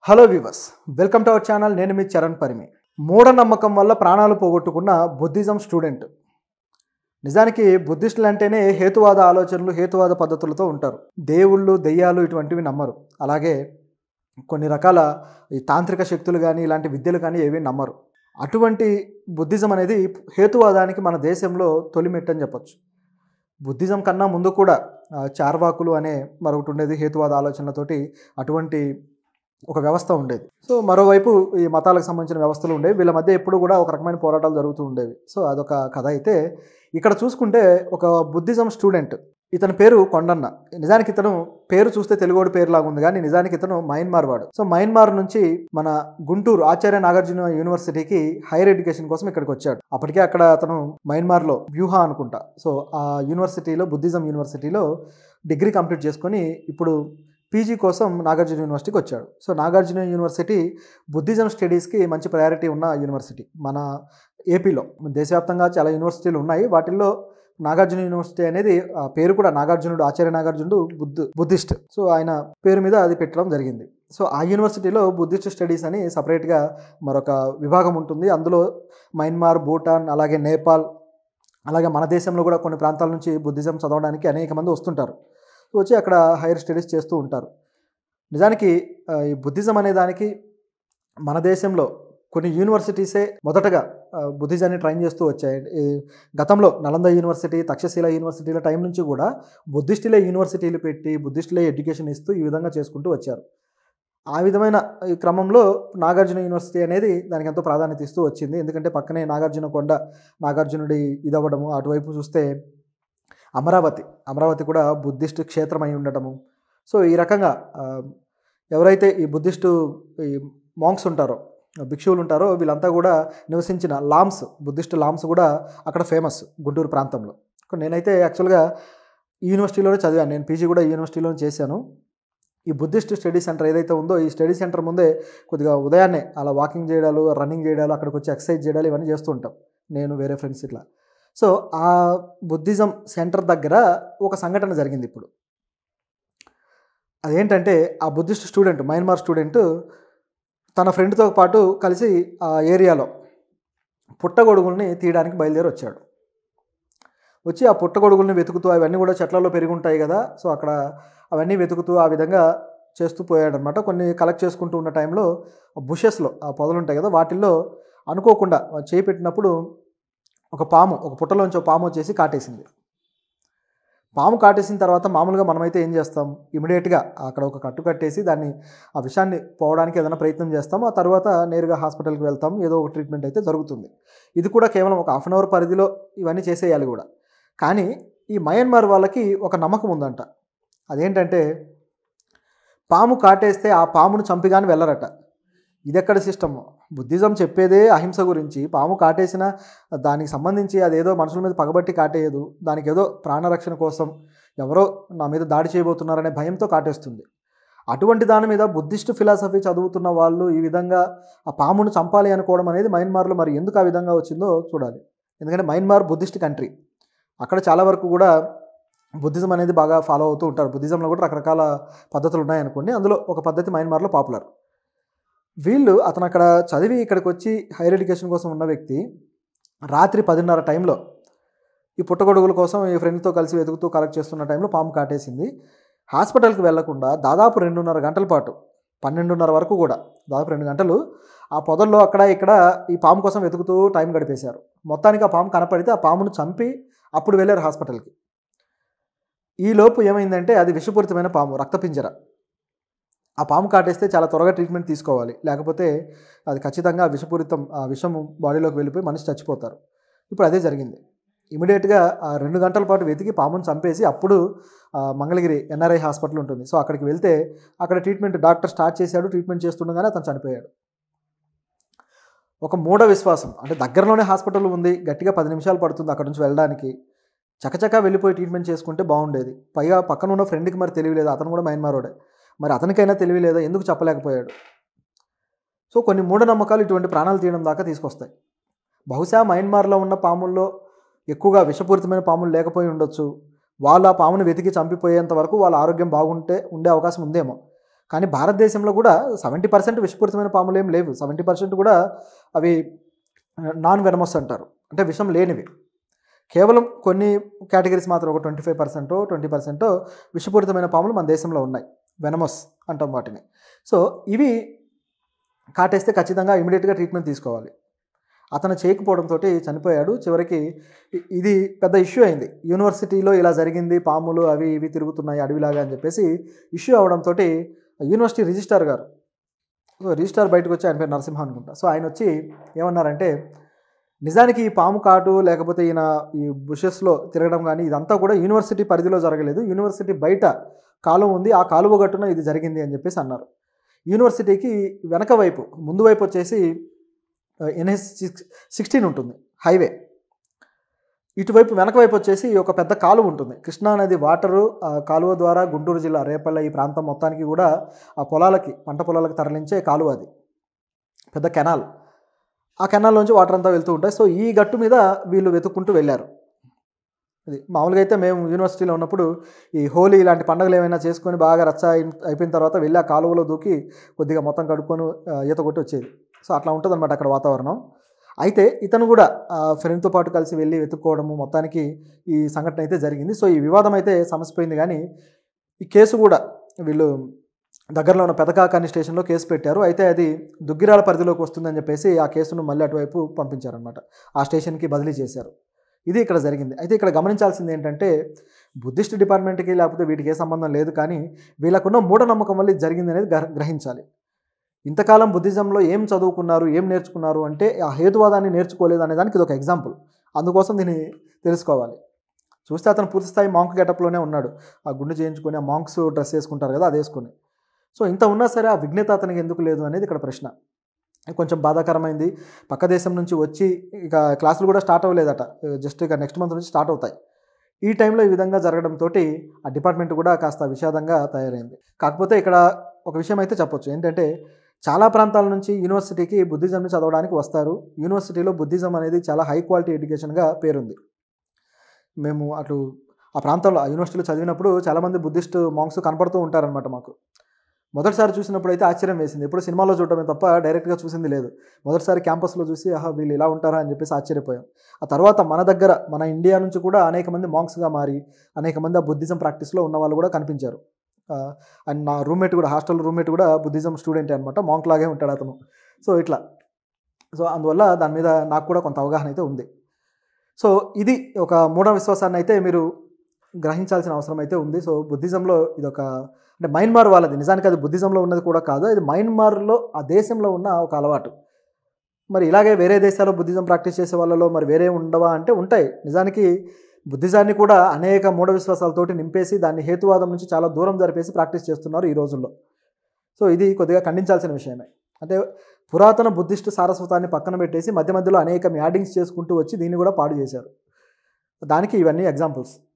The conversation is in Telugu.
Hello viewers, welcome to our channel. నేను మీ చరణ్ పరిమి. మూఢనమ్మకం వల్ల ప్రాణాలు పోగొట్టుకున్న బుద్ధిజం స్టూడెంట్. నిజానికి బుద్ధిస్టులు అంటేనే హేతువాద ఆలోచనలు, హేతువాద పద్ధతులతో ఉంటారు. దేవుళ్ళు, దెయ్యాలు ఇటువంటివి నమ్మరు. అలాగే కొన్ని రకాల ఈ తాంత్రిక శక్తులు కానీ ఇలాంటి విద్యలు కానీ ఏవి నమ్మరు. అటువంటి బుద్ధిజం అనేది హేతువాదానికి మన దేశంలో తొలిమెట్టని చెప్పొచ్చు. బుద్ధిజం కన్నా ముందు కూడా చార్వాకులు అనే మరొకటి ఉండేది. హేతువాద ఆలోచనలతోటి అటువంటి ఒక వ్యవస్థ ఉండేది. సో మరోవైపు ఈ మతాలకు సంబంధించిన వ్యవస్థలు ఉండేవి. వీళ్ళ మధ్య ఎప్పుడు కూడా ఒక రకమైన పోరాటాలు జరుగుతూ ఉండేవి. సో అదొక కథ. అయితే ఇక్కడ చూసుకుంటే ఒక బుద్ధిజం స్టూడెంట్, ఇతని పేరు కొండన్న. నిజానికి ఇతను పేరు చూస్తే తెలుగోడు పేరులాగా ఉంది, కానీ నిజానికి ఇతను మయన్మార్ వాడు. సో మయన్మార్ నుంచి మన గుంటూరు ఆచార్య నాగార్జున యూనివర్సిటీకి హైయర్ ఎడ్యుకేషన్ కోసం ఇక్కడికి వచ్చాడు. అప్పటికే అక్కడ అతను మయన్మార్లో వ్యూహ అనుకుంటా, సో ఆ యూనివర్సిటీలో, బుద్ధిజం యూనివర్సిటీలో డిగ్రీ కంప్లీట్ చేసుకొని ఇప్పుడు పీజీ కోసం నాగార్జున యూనివర్సిటీకి వచ్చాడు. సో నాగార్జున యూనివర్సిటీ బుద్ధిజం స్టడీస్కి మంచి ప్రయారిటీ ఉన్న యూనివర్సిటీ. మన ఏపీలో దేశవ్యాప్తంగా చాలా యూనివర్సిటీలు ఉన్నాయి. వాటిల్లో నాగార్జున యూనివర్సిటీ అనేది పేరు కూడా నాగార్జునుడు, ఆచార్య నాగార్జునుడు బుద్ధిస్ట్. సో ఆయన పేరు మీద అది పెట్టడం జరిగింది. సో ఆ యూనివర్సిటీలో బుద్ధిస్ట్ స్టడీస్ అని సపరేట్గా మరొక విభాగం ఉంటుంది. అందులో మయన్మార్, భూటాన్, అలాగే నేపాల్, అలాగే మన దేశంలో కూడా కొన్ని ప్రాంతాల నుంచి బుద్ధిజం చదవడానికి అనేక మంది వస్తుంటారు. వచ్చి అక్కడ హైయర్ స్టడీస్ చేస్తూ ఉంటారు. నిజానికి ఈ బుద్ధిజం అనే దానికి మన దేశంలో కొన్ని యూనివర్సిటీసే మొదటగా బుద్ధిజాన్ని ట్రైన్ చేస్తూ వచ్చాయి. గతంలో నలంద యూనివర్సిటీ, తక్షశిల యూనివర్సిటీల టైం నుంచి కూడా బుద్ధిస్టులే యూనివర్సిటీలు పెట్టి బుద్ధిస్టులే ఎడ్యుకేషన్ ఇస్తూ ఈ విధంగా చేసుకుంటూ వచ్చారు. ఆ విధమైన ఈ క్రమంలో నాగార్జున యూనివర్సిటీ అనేది దానికి ఎంతో ప్రాధాన్యత ఇస్తూ వచ్చింది. ఎందుకంటే పక్కనే నాగార్జున కొండ, నాగార్జునుడి ఇదవ్వడము, అటువైపు చూస్తే అమరావతి కూడా బుద్ధిస్ట్ క్షేత్రం అయి ఉండటము. సో ఈ రకంగా ఎవరైతే ఈ బుద్ధిస్టు ఈ మాంక్స్ ఉంటారో, భిక్షువులు ఉంటారో, వీళ్ళంతా కూడా నివసించిన లామ్స్, బుద్ధిస్ట్ లామ్స్ కూడా అక్కడ ఫేమస్ గుంటూరు ప్రాంతంలో. నేనైతే యాక్చువల్గా ఈ యూనివర్సిటీలోనే చదివాను. నేను పీజీ కూడా ఈ యూనివర్సిటీలోనే చేశాను. ఈ బుద్ధిస్ట్ స్టడీ సెంటర్ ఏదైతే ఉందో, ఈ స్టడీ సెంటర్ ముందే కొద్దిగా ఉదయాన్నే అలా వాకింగ్ చేయడాలు, రన్నింగ్ చేయడాలు, అక్కడికి వచ్చి ఎక్సర్సైజ్ చేయడాలు ఇవన్నీ చేస్తూ ఉంటాం నేను, వేరే ఫ్రెండ్స్ ఇట్లా. సో ఆ బుద్ధిజం సెంటర్ దగ్గర ఒక సంఘటన జరిగింది ఇప్పుడు. అదేంటంటే ఆ బుద్ధిస్ట్ స్టూడెంట్, మయన్మార్ స్టూడెంట్ తన ఫ్రెండ్తో పాటు కలిసి ఆ ఏరియాలో పుట్టగొడుగుల్ని తీయడానికి బయలుదేరి వచ్చాడు. వచ్చి ఆ పుట్టగొడుగుల్ని వెతుకుతూ, అవన్నీ కూడా చెట్లలో పెరిగి ఉంటాయి కదా, సో అక్కడ అవన్నీ వెతుకుతూ ఆ విధంగా చేస్తూ పోయాడనమాట. కొన్ని కలెక్ట్ చేసుకుంటూ ఉన్న టైంలో బుషెస్లో, ఆ పొదలు ఉంటాయి కదా, వాటిల్లో అనుకోకుండా చేయి పెట్టినప్పుడు ఒక పుట్టలోంచి ఒక పాము వచ్చేసి కాటేసింది. పాము కాటేసిన తర్వాత మామూలుగా మనమైతే ఏం చేస్తాం, ఇమీడియట్గా అక్కడ ఒక కట్టు కట్టేసి దాన్ని, ఆ విషయాన్ని పోవడానికి ఏదైనా ప్రయత్నం చేస్తాం. ఆ తర్వాత నేరుగా హాస్పిటల్కి వెళ్తాం, ఏదో ఒక ట్రీట్మెంట్ అయితే జరుగుతుంది. ఇది కూడా కేవలం ఒక హాఫ్ అన్ అవర్ పరిధిలో ఇవన్నీ చేసేయాలి కూడా. కానీ ఈ మయన్మార్ వాళ్ళకి ఒక నమ్మకం ఉందంట. అదేంటంటే పాము కాటేస్తే ఆ పామును చంపిగాని వెళ్ళరట. ఇదెక్కడ సిస్టమ్? బుద్ధిజం చెప్పేదే అహింస గురించి. పాము కాటేసిన దానికి సంబంధించి అదేదో మనుషుల మీద పగబట్టి కాటేయదు, దానికి ఏదో ప్రాణరక్షణ కోసం ఎవరో నా మీద దాడి చేయబోతున్నారనే భయంతో కాటేస్తుంది. అటువంటి దాని మీద బుద్ధిస్ట్ ఫిలాసఫీ చదువుతున్న వాళ్ళు ఈ విధంగా ఆ పామును చంపాలి అనుకోవడం అనేది మయన్మార్లో మరి ఎందుకు ఆ విధంగా వచ్చిందో చూడాలి. ఎందుకంటే మయన్మార్ బుద్ధిస్ట్ కంట్రీ. అక్కడ చాలా వరకు కూడా బుద్ధిజం అనేది బాగా ఫాలో అవుతూ ఉంటారు. బుద్ధిజంలో కూడా రకరకాల పద్ధతులు ఉన్నాయనుకోండి, అందులో ఒక పద్ధతి మయన్మార్లో పాపులర్. అతను అక్కడ చదివి ఇక్కడికి వచ్చి హైయర్ ఎడ్యుకేషన్ కోసం ఉన్న వ్యక్తి రాత్రి 10:30 టైంలో ఈ పుట్టగొడుగుల కోసం ఈ ఫ్రెండ్తో కలిసి వెతుకుతూ కలెక్ట్ చేస్తున్న టైంలో పాము కాటేసింది. హాస్పిటల్కి వెళ్లకుండా దాదాపు 2.5 గంటల పాటు, 12:30 వరకు కూడా దాదాపు 2 గంటలు ఆ పొదల్లో అక్కడ ఇక్కడ ఈ పాము కోసం వెతుకుతూ టైం గడిపేశారు. మొత్తానికి ఆ పాము కనపడితే ఆ పామును చంపి అప్పుడు వెళ్ళారు హాస్పిటల్కి. ఈ లోపు ఏమైందంటే అది విషపూరితమైన పాము, రక్తపింజర. ఆ పాము కాటేస్తే చాలా త్వరగా ట్రీట్మెంట్ తీసుకోవాలి, లేకపోతే అది ఖచ్చితంగా ఆ విషం బాడీలోకి వెళ్ళిపోయి మనిషి చచ్చిపోతారు. ఇప్పుడు అదే జరిగింది. ఇమీడియట్గా 2 గంటల పాటు వెతికి పామును చంపేసి అప్పుడు మంగళగిరి ఎన్ఆర్ఐ హాస్పిటల్ ఉంటుంది, సో అక్కడికి వెళ్తే అక్కడ ట్రీట్మెంట్ డాక్టర్ స్టార్ట్ చేశాడు. ట్రీట్మెంట్ చేస్తుండగానే అతను చనిపోయాడు. ఒక మూఢ విశ్వాసం, అంటే దగ్గరలోనే హాస్పిటల్ ఉంది, గట్టిగా 10 నిమిషాలు పడుతుంది అక్కడ నుంచి వెళ్ళడానికి, చకచకా వెళ్ళిపోయి ట్రీట్మెంట్ చేసుకుంటే బాగుండేది. పైగా పక్కన ఉన్న ఫ్రెండ్కి మరి తెలియలేదు, అతను కూడా మయన్మారోడే, మరి అతనికైనా తెలియలేదా, ఎందుకు చెప్పలేకపోయాడు? సో కొన్ని మూఢనమ్మకాలు ఇటువంటి ప్రాణాలు తీయడం దాకా తీసుకొస్తాయి. బహుశా మయన్మార్లో ఉన్న పాముల్లో ఎక్కువగా విషపూరితమైన పాములు లేకపోయి ఉండొచ్చు. వాళ్ళు ఆ పామును వెతికి చంపిపోయేంత వరకు వాళ్ళ ఆరోగ్యం బాగుంటే ఉండే అవకాశం ఉందేమో. కానీ భారతదేశంలో కూడా 70% విషపూరితమైన పాములు ఏం లేవు. 70% కూడా అవి నాన్ వెనమస్ అంటారు, అంటే విషం లేనివి. కేవలం కొన్ని కేటగిరీస్ మాత్రం ఒక 25% 20% విషపూరితమైన పాములు మన దేశంలో ఉన్నాయి, వెనమస్ అంటాం వాటిని. సో ఇవి కాటేస్తే ఖచ్చితంగా ఇమీడియట్గా ట్రీట్మెంట్ తీసుకోవాలి. అతను చేయకపోవడంతో చనిపోయాడు. చివరికి ఇది పెద్ద ఇష్యూ అయింది. యూనివర్సిటీలో ఇలా జరిగింది, పాములు అవి ఇవి తిరుగుతున్నాయి అడవిలాగా అని చెప్పేసి ఇష్యూ అవడంతో యూనివర్సిటీ రిజిస్ట్రార్ గారు, సో రిజిస్ట్రార్ బయటకు వచ్చి, ఆయన పేరు నరసింహ అనుకుంటా, సో ఆయన వచ్చి ఏమన్నారంటే, నిజానికి ఈ పాము కాటు లేకపోతే ఈయన ఈ బుషెస్లో తిరగడం కానీ ఇదంతా కూడా యూనివర్సిటీ పరిధిలో జరగలేదు, యూనివర్సిటీ బయట కాలువ ఉంది, ఆ కాలువ గట్టున ఇది జరిగింది అని చెప్పేసి అన్నారు. యూనివర్సిటీకి వెనక వైపు, ముందు వైపు వచ్చేసి NH-16 ఉంటుంది హైవే, ఇటువైపు వెనక వైపు వచ్చేసి ఒక పెద్ద కాలువ ఉంటుంది. కృష్ణానది వాటరు కాలువ ద్వారా గుంటూరు జిల్లా రేపల్ల ఈ ప్రాంతం మొత్తానికి కూడా ఆ పొలాలకి, పంట పొలాలకు తరలించే కాలువ అది, పెద్ద కెనాల్. ఆ కెనాల్లోంచి వాటర్ అంతా వెళ్తూ ఉంటాయి. సో ఈ గట్టు మీద వీళ్ళు వెతుక్కుంటూ వెళ్ళారు. ఇది మామూలుగా అయితే మేము యూనివర్సిటీలో ఉన్నప్పుడు ఈ హోలీ ఇలాంటి పండుగలు ఏమైనా చేసుకొని బాగా రచ్చ అయిపోయిన తర్వాత వెళ్ళి ఆ కాలువలో దూకి కొద్దిగా మొత్తం కడుక్కొని ఈత కొట్టి వచ్చేది. సో అట్లా ఉంటుంది అనమాట అక్కడ వాతావరణం. అయితే ఇతను కూడా ఫ్రెండ్తో పాటు కలిసి వెళ్ళి వెతుక్కోవడము, మొత్తానికి ఈ సంఘటన అయితే జరిగింది. సో ఈ వివాదం అయితే సమసిపోయింది. కానీ ఈ కేసు కూడా వీళ్ళు దగ్గరలో ఉన్న పెదకాకాని స్టేషన్లో కేసు పెట్టారు. అయితే అది దుగ్గిరాల పరిధిలోకి వస్తుందని చెప్పేసి ఆ కేసును మళ్ళీ అటువైపు పంపించారనమాట, ఆ స్టేషన్కి బదిలీ చేశారు. ఇది ఇక్కడ జరిగింది. అయితే ఇక్కడ గమనించాల్సింది ఏంటంటే, బుద్ధిస్ట్ డిపార్ట్మెంట్కి లేకపోతే వీటికి ఏ సంబంధం లేదు, కానీ వీళ్ళకున్న మూఢనమ్మకం వల్ల ఇది జరిగింది అనేది గ్రహించాలి. ఇంతకాలం బుద్ధిజంలో ఏం చదువుకున్నారు, ఏం నేర్చుకున్నారు అంటే ఆ హేతువాదాన్ని నేర్చుకోలేదు అనే దానికి ఇది ఒక ఎగ్జాంపుల్. అందుకోసం దీన్ని తెలుసుకోవాలి. చూస్తే అతను పూర్తి స్థాయి మాంక్ గెటప్లోనే ఉన్నాడు, ఆ గుండు చేయించుకొని ఆ మాంక్స్ డ్రెస్ వేసుకుంటారు కదా, అది వేసుకొని. సో ఇంత ఉన్నా సరే ఆ విఘ్నత అతనికి ఎందుకు లేదు అనేది ఇక్కడ ప్రశ్న. కొంచెం బాధాకరమైంది. పక్క దేశం నుంచి వచ్చి ఇక క్లాసులు కూడా స్టార్ట్ అవ్వలేదట, జస్ట్ ఇక నెక్స్ట్ మంత్ నుంచి స్టార్ట్ అవుతాయి. ఈ టైంలో ఈ విధంగా జరగడంతో ఆ డిపార్ట్మెంట్ కూడా కాస్త విషాదంగా తయారైంది. కాకపోతే ఇక్కడ ఒక విషయం అయితే చెప్పొచ్చు, ఏంటంటే చాలా ప్రాంతాల నుంచి యూనివర్సిటీకి బుద్ధిజంని చదవడానికి వస్తారు. యూనివర్సిటీలో బుద్ధిజం అనేది చాలా హై క్వాలిటీ ఎడ్యుకేషన్గా పేరుంది. మేము అటు ఆ ప్రాంతంలో ఆ యూనివర్సిటీలో చదివినప్పుడు చాలామంది బుద్ధిస్ట్ మాంక్స్ కనపడుతూ ఉంటారనమాట మాకు. మొదటిసారి చూసినప్పుడు అయితే ఆశ్చర్యం వేసింది. ఎప్పుడు సినిమాలో చూడటమే తప్ప డైరెక్ట్గా చూసింది లేదు. మొదటిసారి క్యాంపస్లో చూసి ఆహా వీళ్ళు ఇలా ఉంటారా అని చెప్పేసి ఆశ్చర్యపోయాం. ఆ తర్వాత మన దగ్గర, మన ఇండియా నుంచి కూడా అనేక మంది మాంక్స్గా మారి అనేక మంది ఆ బుద్ధిజం ప్రాక్టీస్లో ఉన్న వాళ్ళు కూడా కనిపించారు. అండ్ నా రూమ్మేట్ కూడా, హాస్టల్ రూమ్మేట్ కూడా బుద్ధిజం స్టూడెంటే అనమాట, మాంక్ లాగే ఉంటాడు అతను. సో ఇట్లా, సో అందువల్ల దాని మీద నాకు కూడా కొంత అవగాహన అయితే ఉంది. సో ఇది ఒక మూఢ విశ్వాసాన్ని అయితే మీరు గ్రహించాల్సిన అవసరం అయితే ఉంది. సో బుద్ధిజంలో ఇదొక, అంటే మయన్మార్ వాళ్ళది, నిజానికి అది బుద్ధిజంలో ఉన్నది కూడా కాదు, ఇది మయన్మార్లో ఆ దేశంలో ఉన్న ఒక అలవాటు. మరి ఇలాగే వేరే దేశాల్లో బుద్ధిజం ప్రాక్టీస్ చేసే వాళ్ళలో మరి వేరే ఉండవా అంటే ఉంటాయి. నిజానికి బుద్ధిజాన్ని కూడా అనేక మూఢ విశ్వాసాలతోటి నింపేసి దాన్ని హేతువాదం నుంచి చాలా దూరం జరిపేసి ప్రాక్టీస్ చేస్తున్నారు ఈ రోజుల్లో. సో ఇది కొద్దిగా ఖండించాల్సిన విషయమే. అంటే పురాతన బుద్ధిస్ట్ సారస్వతాన్ని పక్కన పెట్టేసి మధ్య మధ్యలో అనేక యాడింగ్స్ చేసుకుంటూ వచ్చి దీన్ని కూడా పాడు చేశారు. దానికి ఇవన్నీ ఎగ్జాంపుల్స్.